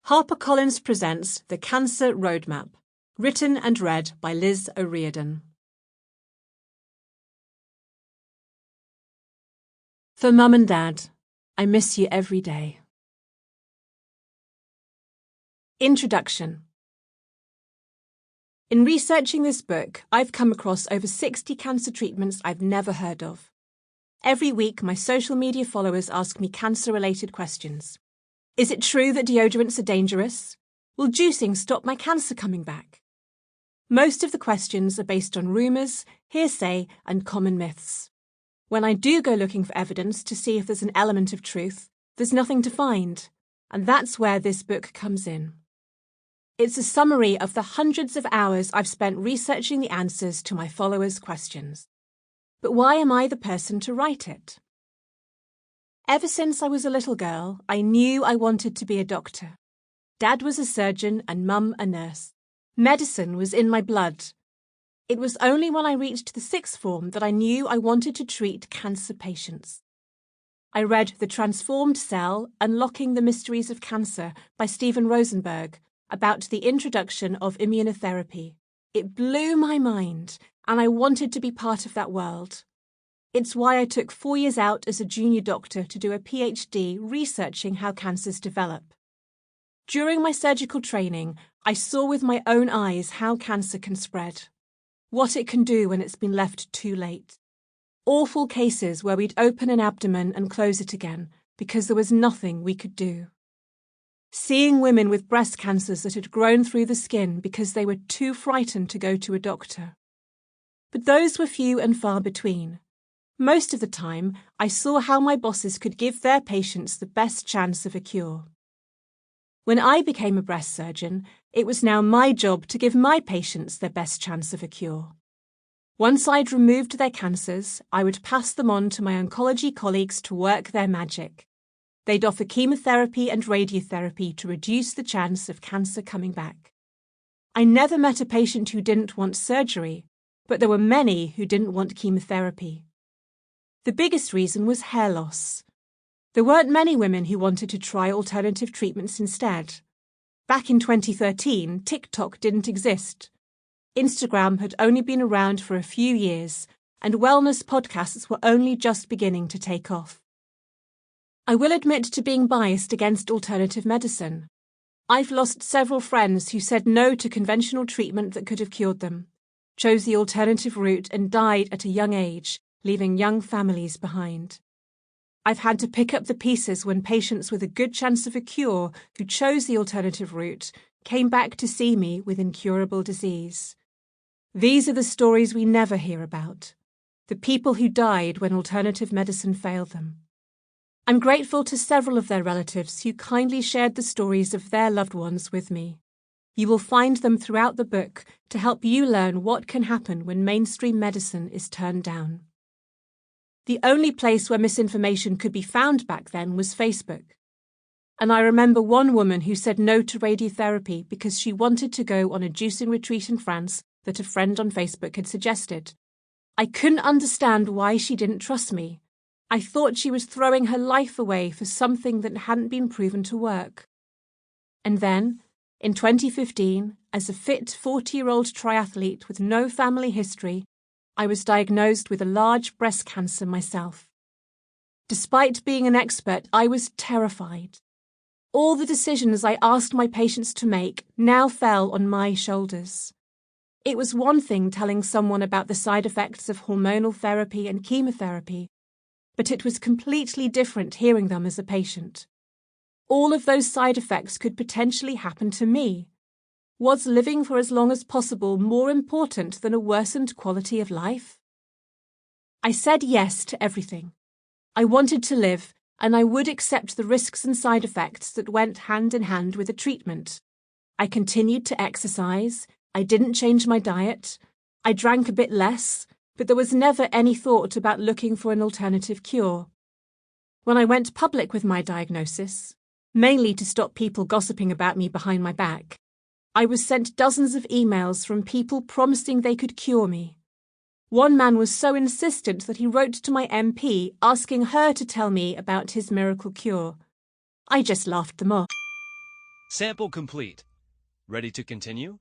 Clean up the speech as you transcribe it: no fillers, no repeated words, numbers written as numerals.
HarperCollins presents The Cancer Roadmap, written and read by Liz O'Riordan. For Mum and Dad, I miss you every day. Introduction. In researching this book, I've come across over 60 cancer treatments I've never heard of. Every week, my social media followers ask me cancer-related questions. Is it true that deodorants are dangerous? Will juicing stop my cancer coming back? Most of the questions are based on rumours, hearsay, and common myths. When I do go looking for evidence to see if there's an element of truth, there's nothing to find, and that's where this book comes in. It's a summary of the hundreds of hours I've spent researching the answers to my followers' questions. But why am I the person to write it? Ever since I was a little girl, I knew I wanted to be a doctor. Dad was a surgeon and Mum a nurse. Medicine was in my blood. It was only when I reached the sixth form that I knew I wanted to treat cancer patients. I read The Transformed Cell, Unlocking the Mysteries of Cancer by Stephen Rosenberg about the introduction of immunotherapy. It blew my mind, and I wanted to be part of that world. It's why I took 4 years out as a junior doctor to do a PhD researching how cancers develop. During my surgical training, I saw with my own eyes how cancer can spread, what it can do when it's been left too late. Awful cases where we'd open an abdomen and close it again because there was nothing we could do. Seeing women with breast cancers that had grown through the skin because they were too frightened to go to a doctor. But those were few and far between. Most of the time, I saw how my bosses could give their patients the best chance of a cure. When I became a breast surgeon, it was now my job to give my patients their best chance of a cure. Once I'd removed their cancers, I would pass them on to my oncology colleagues to work their magic. They'd offer chemotherapy and radiotherapy to reduce the chance of cancer coming back. I never met a patient who didn't want surgery, but there were many who didn't want chemotherapy. The biggest reason was hair loss. There weren't many women who wanted to try alternative treatments instead. Back in 2013, TikTok didn't exist. Instagram had only been around for a few years, and wellness podcasts were only just beginning to take off. I will admit to being biased against alternative medicine. I've lost several friends who said no to conventional treatment that could have cured them, chose the alternative route and died at a young age, leaving young families behind. I've had to pick up the pieces when patients with a good chance of a cure who chose the alternative route came back to see me with incurable disease. These are the stories we never hear about, the people who died when alternative medicine failed them. I'm grateful to several of their relatives who kindly shared the stories of their loved ones with me. You will find them throughout the book to help you learn what can happen when mainstream medicine is turned down. The only place where misinformation could be found back then was Facebook. And I remember one woman who said no to radiotherapy because she wanted to go on a juicing retreat in France that a friend on Facebook had suggested. I couldn't understand why she didn't trust me. I thought she was throwing her life away for something that hadn't been proven to work. And then, in 2015, as a fit 40-year-old triathlete with no family history, I was diagnosed with a large breast cancer myself. Despite being an expert, I was terrified. All the decisions I asked my patients to make now fell on my shoulders. It was one thing telling someone about the side effects of hormonal therapy and chemotherapy, but it was completely different hearing them as a patient. All of those side effects could potentially happen to me. Was living for as long as possible more important than a worsened quality of life? I said yes to everything. I wanted to live, and I would accept the risks and side effects that went hand in hand with the treatment. I continued to exercise. I didn't change my diet. I drank a bit less, but there was never any thought about looking for an alternative cure. When I went public with my diagnosis, mainly to stop people gossiping about me behind my back, I was sent dozens of emails from people promising they could cure me. One man was so insistent that he wrote to my MP asking her to tell me about his miracle cure. I just laughed them off. Sample complete. Ready to continue?